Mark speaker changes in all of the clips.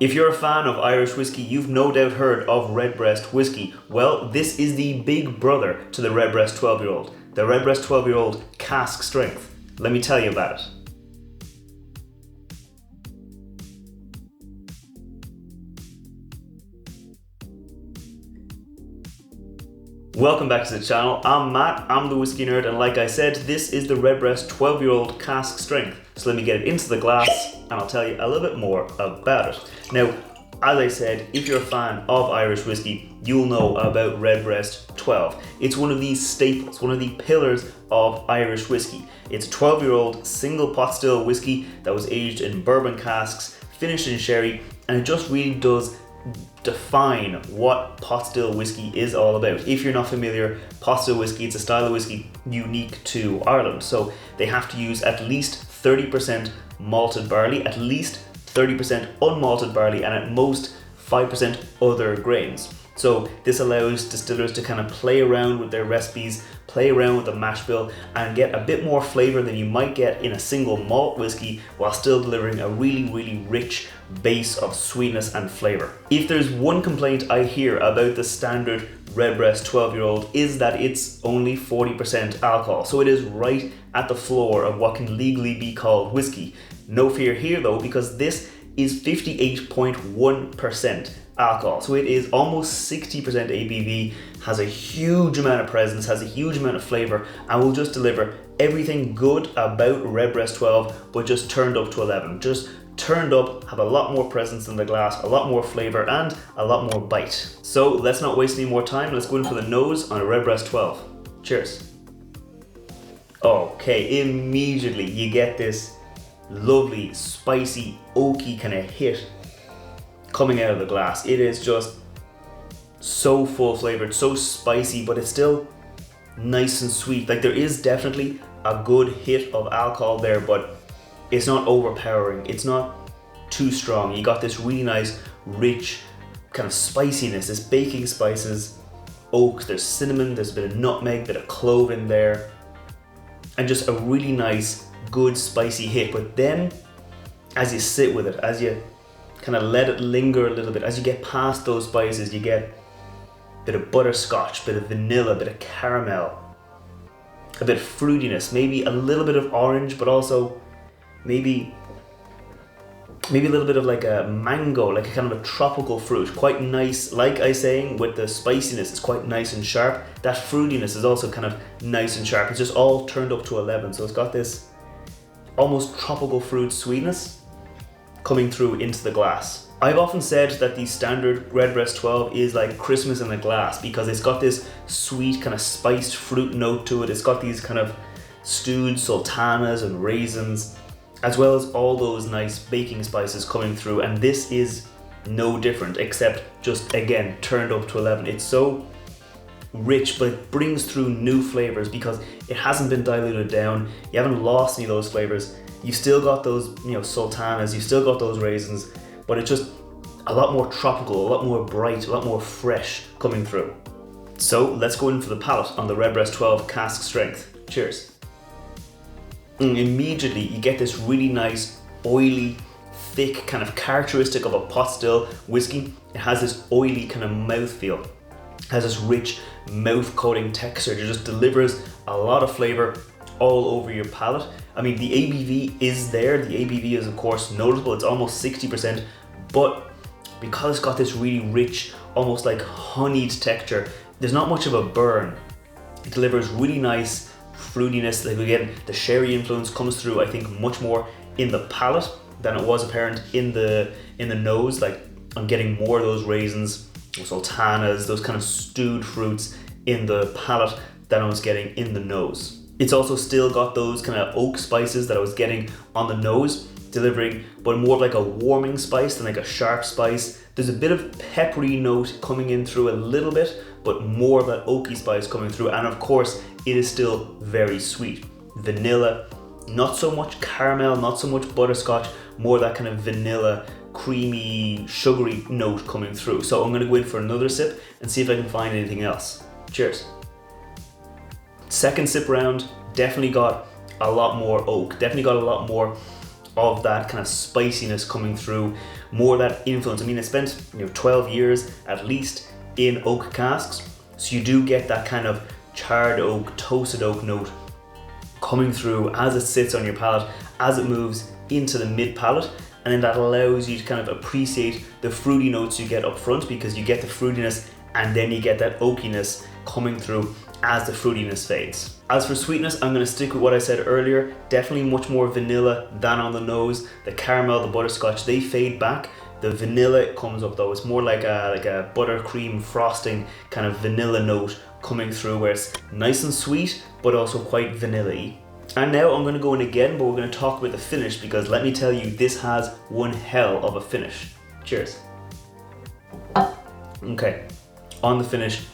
Speaker 1: If you're a fan of Irish whiskey, you've no doubt heard of Redbreast whiskey. Well, this is the big brother to the Redbreast 12-year-old. The Redbreast 12-year-old Cask Strength. Let me tell you about it. Welcome back to the channel. I'm Matt, I'm the whiskey nerd, and like I said, this is the Redbreast 12-year-old Cask Strength. So let me get it into the glass and I'll tell you a little bit more about it. Now, as I said, if you're a fan of Irish whiskey, you'll know about Redbreast 12. It's one of these staples, one of the pillars of Irish whiskey. It's a 12-year-old single pot still whiskey that was aged in bourbon casks, finished in sherry, and it just really does define what pot still whiskey is all about. If you're not familiar, pot still whiskey, it's a style of whiskey unique to Ireland. So they have to use at least 30% malted barley, at least 30% unmalted barley, and at most 5% other grains. So this allows distillers to kind of play around with their recipes, play around with the mash bill, and get a bit more flavor than you might get in a single malt whiskey while still delivering a really rich base of sweetness and flavor. If there's one complaint I hear about the standard Redbreast 12-year-old is that it's only 40% alcohol. So it is right at the floor of what can legally be called whiskey. No fear here though, because this is 58.1% alcohol. So it is almost 60% ABV, has a huge amount of presence, has a huge amount of flavor, and will just deliver everything good about Redbreast 12, but just turned up to 11. Just turned up, have a lot more presence in the glass, a lot more flavor, and a lot more bite. So let's not waste any more time. Let's go in for the nose on a Redbreast 12. Cheers. Okay, immediately you get this lovely, spicy, oaky kind of hit coming out of the glass. It is just so full flavored, so spicy, but it's still nice and sweet. Like, there is definitely a good hit of alcohol there, but it's not overpowering. It's not too strong. You got this really nice, rich kind of spiciness, this baking spices, oak, there's cinnamon, there's a bit of nutmeg, a bit of clove in there, and just a really nice, good spicy hit. But then as you sit with it, as you kind of let it linger a little bit, as you get past those spices, you get a bit of butterscotch, a bit of vanilla, a bit of caramel, a bit of fruitiness, maybe a little bit of orange, but also maybe a little bit of like a mango, like a kind of a tropical fruit. Quite nice, like I was saying, with the spiciness, it's quite nice and sharp. That fruitiness is also kind of nice and sharp. It's just all turned up to 11, so it's got this almost tropical fruit sweetness coming through into the glass. I've often said that the standard Redbreast 12 is like Christmas in a glass because it's got this sweet kind of spiced fruit note to it. It's got these kind of stewed sultanas and raisins, as well as all those nice baking spices coming through, and this is no different, except just again turned up to 11. It's so rich, but it brings through new flavors because it hasn't been diluted down. You haven't lost any of those flavors. You've still got those, sultanas, you've still got those raisins, but it's just a lot more tropical, a lot more bright, a lot more fresh coming through. So let's go in for the palate on the Redbreast 12 Cask Strength. Cheers. Immediately you get this really nice, oily, thick, kind of characteristic of a pot still whiskey. It has this oily kind of mouthfeel. It has this rich mouth coating texture. It just delivers a lot of flavor all over your palate. I mean, the ABV is there. The ABV is of course notable. It's almost 60%, but because it's got this really rich, almost like honeyed texture, there's not much of a burn. It delivers really nice fruitiness. Like, again, the sherry influence comes through, I think, much more in the palate than it was apparent in the nose. Like, I'm getting more of those raisins, those sultanas, those kind of stewed fruits in the palate than I was getting in the nose. It's also still got those kind of oak spices that I was getting on the nose, delivering, but more of like a warming spice than like a sharp spice. There's a bit of peppery note coming in through a little bit, but more of that oaky spice coming through. And of course, it is still very sweet. Vanilla, not so much caramel, not so much butterscotch, more that kind of vanilla, creamy, sugary note coming through. So I'm gonna go in for another sip and see if I can find anything else. Cheers. Second sip round, definitely got a lot more oak, definitely got a lot more of that kind of spiciness coming through, more of that influence. I mean, it spent 12 years at least in oak casks, so you do get that kind of charred oak, toasted oak note coming through as it sits on your palate, as it moves into the mid palate, and then that allows you to kind of appreciate the fruity notes you get up front, because you get the fruitiness and then you get that oakiness coming through as the fruitiness fades. As for sweetness, I'm going to stick with what I said earlier. Definitely much more vanilla than on the nose. The caramel, the butterscotch, they fade back. The vanilla comes up though. It's more like a buttercream frosting kind of vanilla note coming through, where it's nice and sweet but also quite vanilla-y. And now I'm going to go in again, but we're going to talk about the finish, because let me tell you, this has one hell of a finish. Cheers. Okay, on the finish,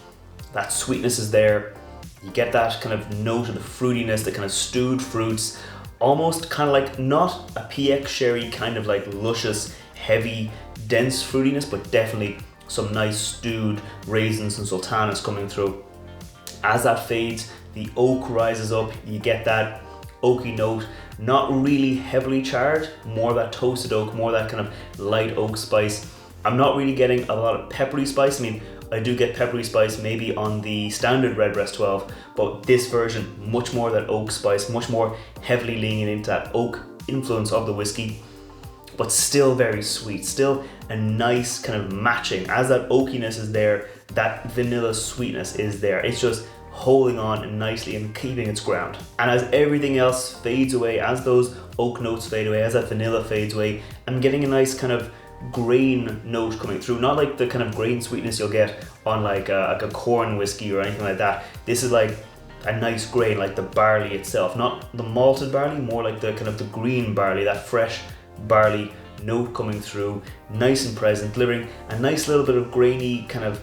Speaker 1: that sweetness is there. You get that kind of note of the fruitiness, the kind of stewed fruits, almost kind of like not a PX sherry kind of like luscious, heavy, dense fruitiness, but definitely some nice stewed raisins and sultanas coming through. As that fades, the oak rises up, you get that oaky note, not really heavily charred, more that toasted oak, more that kind of light oak spice. I'm not really getting a lot of peppery spice. I mean, I do get peppery spice maybe on the standard Redbreast 12, but this version, much more that oak spice, much more heavily leaning into that oak influence of the whiskey, but still very sweet, still a nice kind of matching. As that oakiness is there, that vanilla sweetness is there. It's just holding on nicely and keeping its ground. And as everything else fades away, as those oak notes fade away, as that vanilla fades away, I'm getting a nice kind of grain note coming through. Not like the kind of grain sweetness you'll get on like a corn whiskey or anything like that. This is like a nice grain, like the barley itself, not the malted barley, more like the kind of the green barley, that fresh barley note coming through, nice and present, delivering a nice little bit of grainy, kind of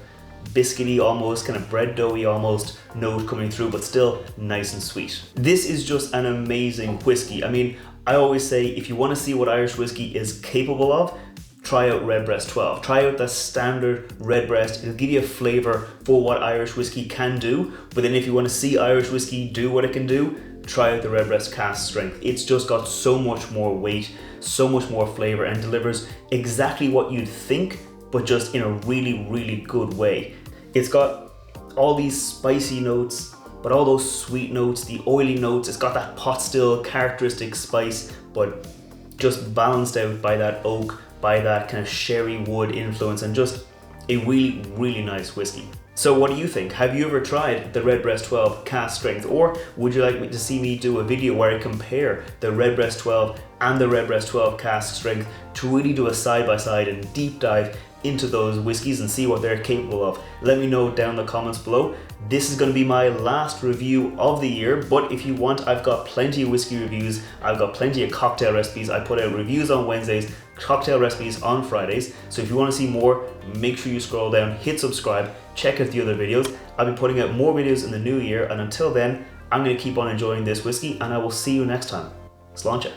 Speaker 1: biscuity, almost kind of bread doughy almost note coming through, but still nice and sweet. This is just an amazing whiskey. I mean, I always say, if you want to see what Irish whiskey is capable of, try out Redbreast 12. Try out the standard Redbreast. It'll give you a flavour for what Irish whiskey can do. But then if you want to see Irish whiskey do what it can do, try out the Redbreast Cask Strength. It's just got so much more weight, so much more flavour, and delivers exactly what you'd think, but just in a really, really good way. It's got all these spicy notes, but all those sweet notes, the oily notes. It's got that pot still characteristic spice, but just balanced out by that oak, by that kind of sherry wood influence, and just a really, really nice whiskey. So what do you think? Have you ever tried the Redbreast 12 Cask Strength, or would you like me to see me do a video where I compare the Redbreast 12 and the Redbreast 12 Cask Strength to really do a side-by-side and deep dive into those whiskies and see what they're capable of? Let me know down in the comments below. This is going to be my last review of the year, but if you want, I've got plenty of whiskey reviews, I've got plenty of cocktail recipes. I put out reviews on Wednesdays, cocktail recipes on Fridays, so if you want to see more, make sure you scroll down, hit subscribe, check out the other videos. I'll be putting out more videos in the new year, and until then, I'm going to keep on enjoying this whiskey, and I will see you next time. Sláinte.